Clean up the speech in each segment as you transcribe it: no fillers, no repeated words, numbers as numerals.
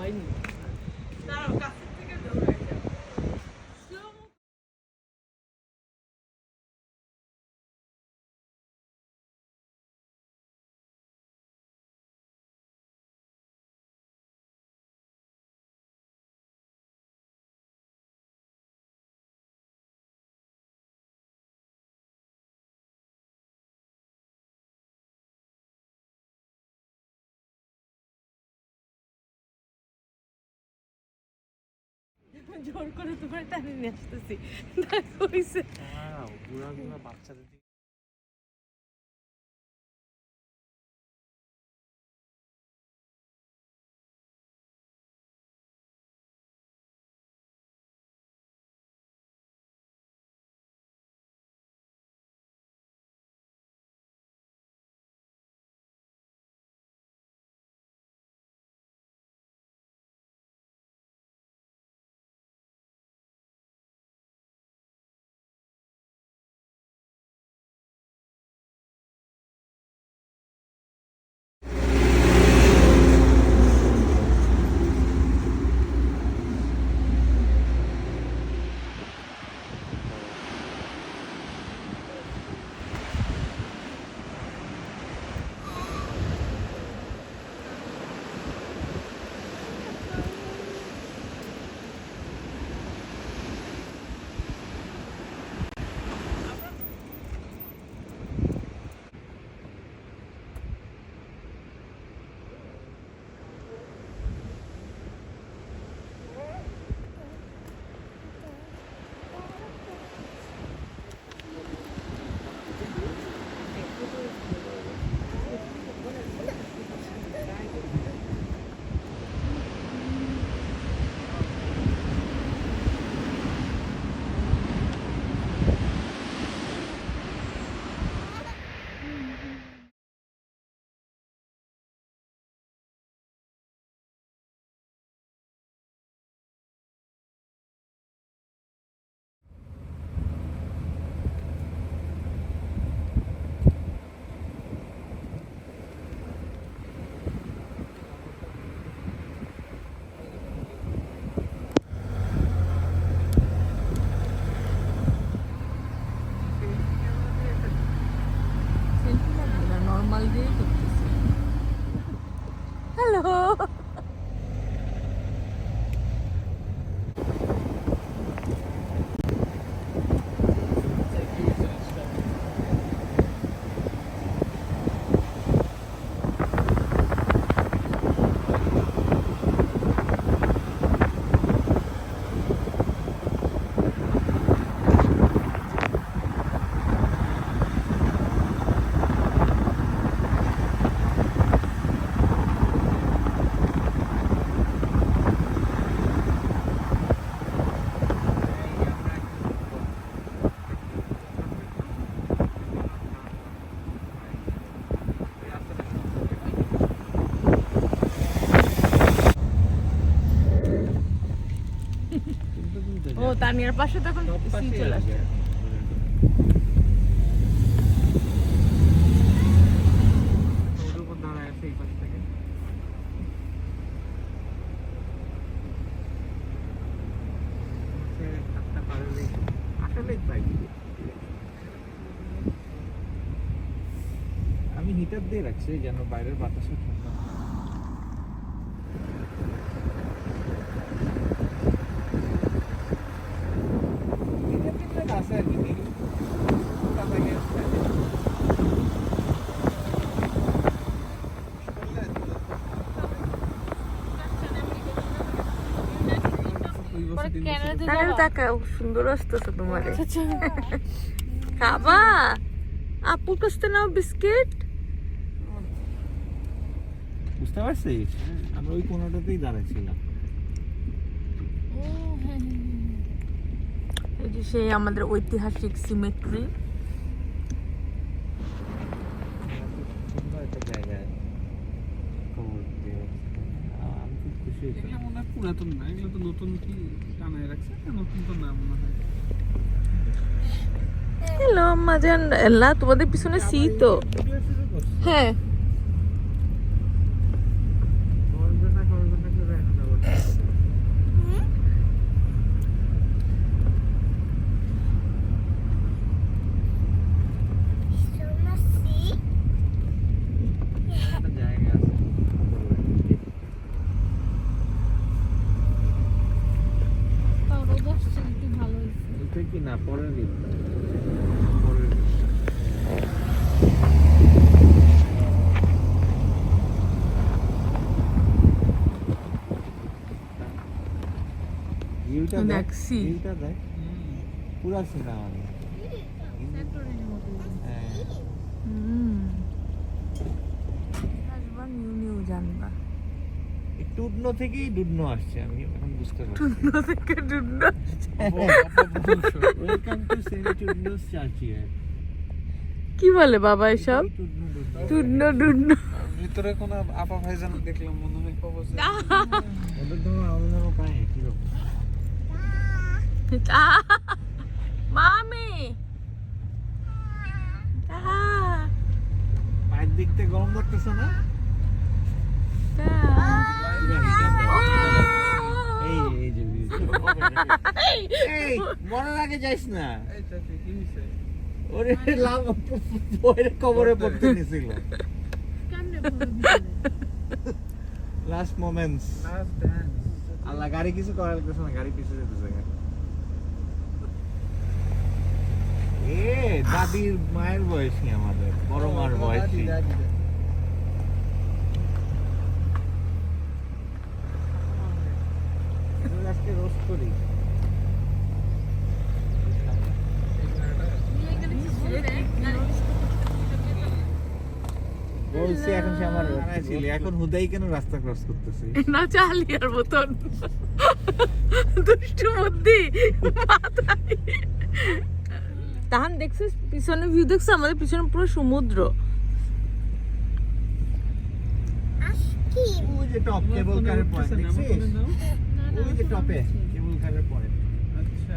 হয়নি। দাঁড়াও, কাছের থেকে দৌড়াই যাও। জোর করে তোমার টানে নিয়ে আসতেছি। দেখো হইছে। বুড়া বুড়া বাচ্চাদের নর্মাল দিয়েই করতেছি। হ্যালো, ও তানিয়ার পাশে তখন সি চলে আসছে। আমি হিটার দিয়ে রাখছি যেন বাইরের বাতাসে ঠান্ডা। আছে আর কি সুন্দর আসতেছে তোমার। খাবা আপুর কাছ থেকে নাও বিস্কিট। বুঝতে পারছিস আমরা ওই কোনাটাতেই দাঁড়াইছিলাম। এই যে সেই আমাদের ঐতিহাসিক সিমেট্রি। পুরাতন না, এগুলো তো নতুন কি টানায় রাখছে, নতুন তো না মনে হয়। হ্যালো মাজান, এলা তোমাদের পিছনে সি তো। হ্যাঁ না, পরের ঈদটা। পরের ভিউটা দেখ, দেখছি। ভিউটা দেখ, পুরা সিনেমা। হ্যাঁ, আসবা নিউ নিউ জানবা। এই টুডনো থেকেই ডুডনো আসছে, আমি এখন বুঝতে পারছি। টুন্ড থেকে টুন্ড। ওয়েলকাম টু সেমি টুডনোস চাচিয়া। কি বলে বাবা এসব? টুডনো ডুডনো। টুন্ড টুন্ড। ভিতরে কোন আপা ভাইজান দেখলাম মনে হয় কবছে। ওদের তো আলাদা পায় কি রকম। মামি পায়ের দিক থেকে গরম লাগতেছে না? এই এই যে এই মরার আগে যাইস না। এই চাচি কি হইছে? ওরে লাভ ওরে কবরে পড়তে নিছিল। Last moments. Last dance. আল্লাহ গাড়ি কিছু করার কিছু না, গাড়ি পিছনে যেতেছে। দাদির মায়ের বয়সী, আমাদের বড় মার বয়সী। আজকে রোস্ট করি। বলছি এখন সে আমার ছিল, এখন হুদাই কেন রাস্তা ক্রস করতেছি? না চালিয়ার মতন দুষ্টু বুদ্ধি তাহান দেখছিস পিছনে ভিউ দেখছিস? আমাদের পিছনে পুরো সমুদ্র। ওই যে টপ কেবল কারের পয়েন্ট দেখছিস? ওই যে টপে কেবল কারের পয়েন্ট। আচ্ছা।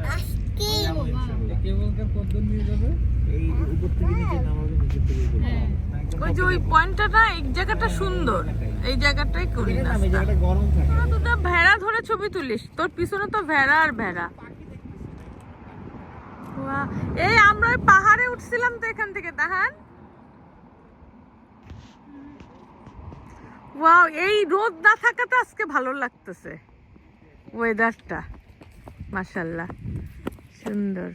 যাবো ইনশাআল্লাহ। কেবল কার কতদূর নিয়ে যাবে? এই উপর থেকে নিচে নামাবে, নিচে থেকে উপরে। ওই যে ওই পয়েন্টটা না, এই জায়গাটা সুন্দর, এই জায়গাটাই করি না। এই জায়গাটা গরম থাকে। তোরা ভেড়া ধরে ছবি তুলিস, তোর পিছনে তো ভেড়া আর ভেড়া। বাহ, এই আমরা ওই পাহাড়ে উঠছিলাম তো এখান থেকে তাহান। ওয়াও, এই রোদ না থাকাটা আজকে ভালো লাগতেছে, ওয়েদারটা মাশাআল্লাহ সুন্দর।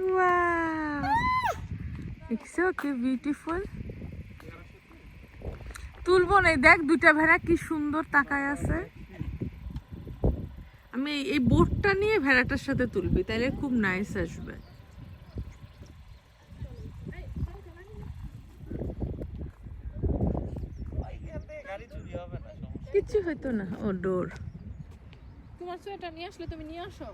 ওয়াও, দেখছো কি বিউটিফুল। তুলবো না, দেখ দুইটা ভেড়া কি সুন্দর তাকায় আছে। আমি এই বোটটা নিয়ে ভেড়াটার সাথে তুলবি, তাহলে খুব নাইস আসবে। কিচ্ছু হইতো না, ও ডোর। তোমার সোয়েটার নিয়ে আসলে তুমি নিয়ে আসো।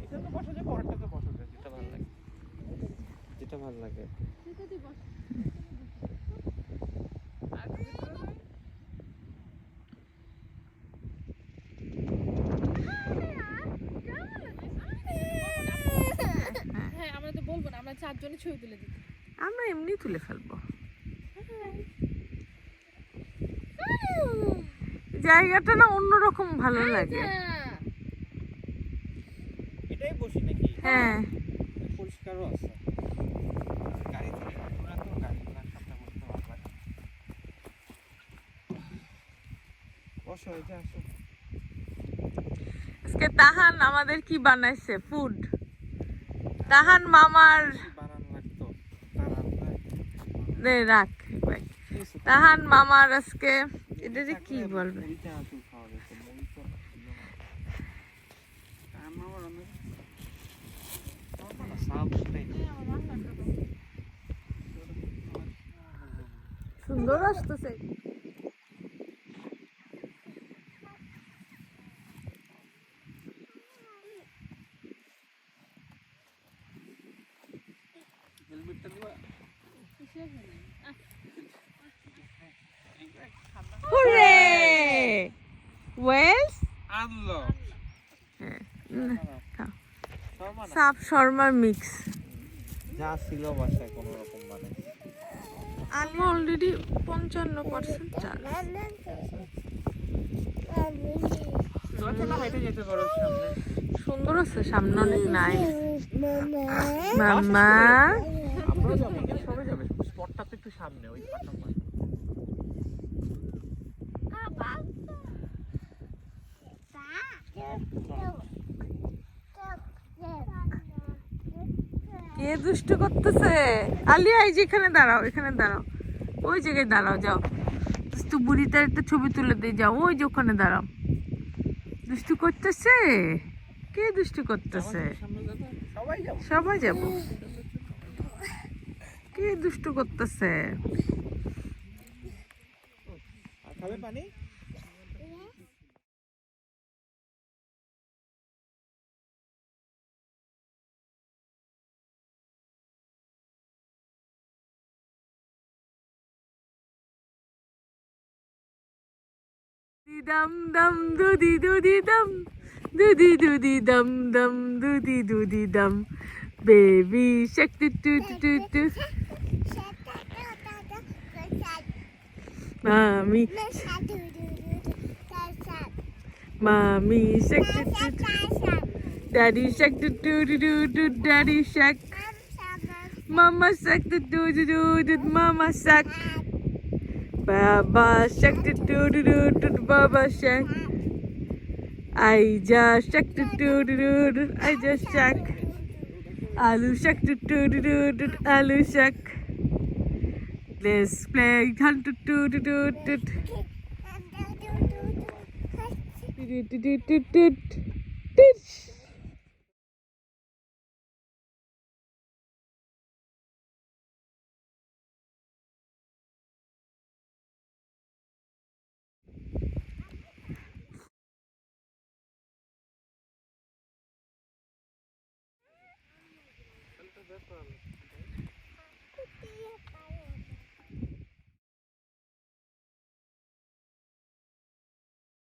এখানে বসা যায়, পরেরটাতে বসা যায়, যেটা ভালো লাগে, যেটা ভালো লাগে। হ্যাঁ, আমরা তো বলবো না, আমরা চারজনে ছবি তুলে দিই। আমরা এমনি তুলে ফেলবো। জায়গাটা না অন্যরকম ভালো লাগে। এটাই বসি নাকি? হ্যাঁ, পরিষ্কারও আছে। গাড়ি থেকে পুরা তো গাড়িগুলোর সামনে বসতে ভালো লাগে। বসো, এই যে আসো। আজকে তাহান আমাদের কি বানাইছে ফুড। তাহান মামার বানান লাগতো তারা দে রাখ ভাই। তাহান মামার আজকে এটা যে কি বলবে, মুড়িটা আঁচু খাওয়া যেত, মুড়ি তো ছিল না। আমার অনেক সাবস্টাইল সুন্দর আসতেছে। হেলমেটটা দিবা? হুররে ওয়েলস আনলো। সাপ শর্মা মিক্স। যা ছিল বাসায় কোনো রকম মানে আমি অলরেডি 55% চাল। হেঁটে যেতে পারো সামনে। সুন্দর আছে সামনে, অনেক নাইস। মাম্মা আমরাও যাবো, এখানে সবাই যাবে, স্পটটা তো একটু সামনে, ওই ফাঁকা মাঠ। কে দুষ্টু করতেছে? আলিয়া এই যে এখানে দাঁড়াও, এখানে দাঁড়াও, ওই জায়গায় দাঁড়াও, যাও দুষ্টু বুড়িটার একটা ছবি তুলে দিয়ে যাও, ওই যে ওখানে দাঁড়াও। দুষ্টু করতেছে? কে দুষ্টু করতেছে? সামনে যাবো, সবাই যাবো। সবাই যাবো। কে দুষ্টু করতেছে? আর খাবে পানি? Dum dum doody doody dum, doody doody dum dum doody doody dum. Baby shark doo doo doo doo. Mommy, mommy shark doo doo doo. Daddy shark doo doo doo doo doo. Daddy shark. Mama shark doo doo doo doo doo. Mama shark. Baba shark doo doo doo doo doo. Baba shark. I just shark doo doo doo doo doo. I just shark. Alu shark doo doo doo doo doo. Alu shark. Let's play hunt doo doo doo doo doo. Doo doo doo doo doo doo.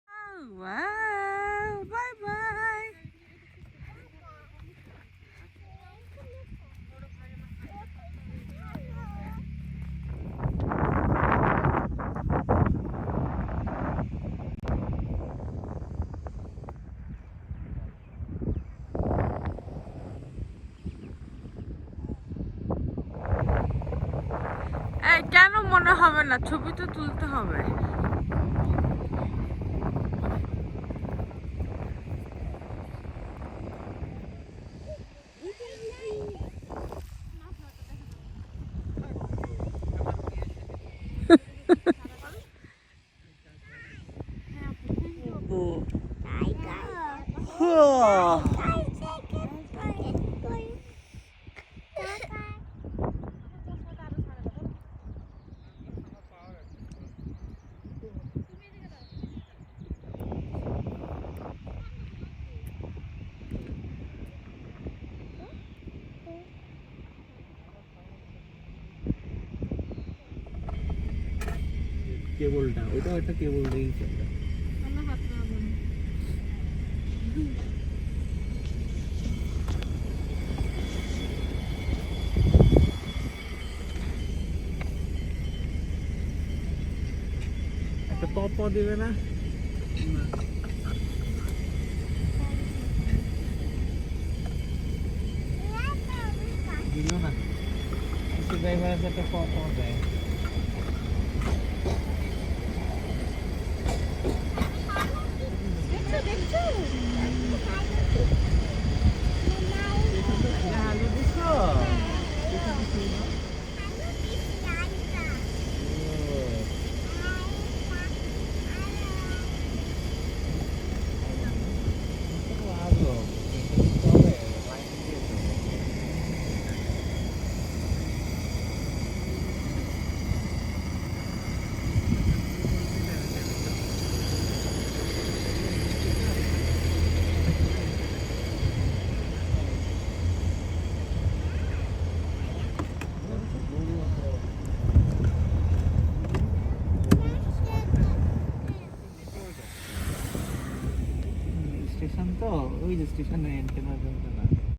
Oh, wow. Bye bye. এই কেন মনে হবে না? ছবি তো তুলতে হবে। কেবলটা, ওটাও একটা কেবল দিয়েই চলে। আমার হাত না বলে একটা পপ দিবে না? দিল না। ড্রাইভারের সাথে পপ দেয়। আলু দিছো? স্টেশন তো, ওই যে স্টেশনে এন্টেনা না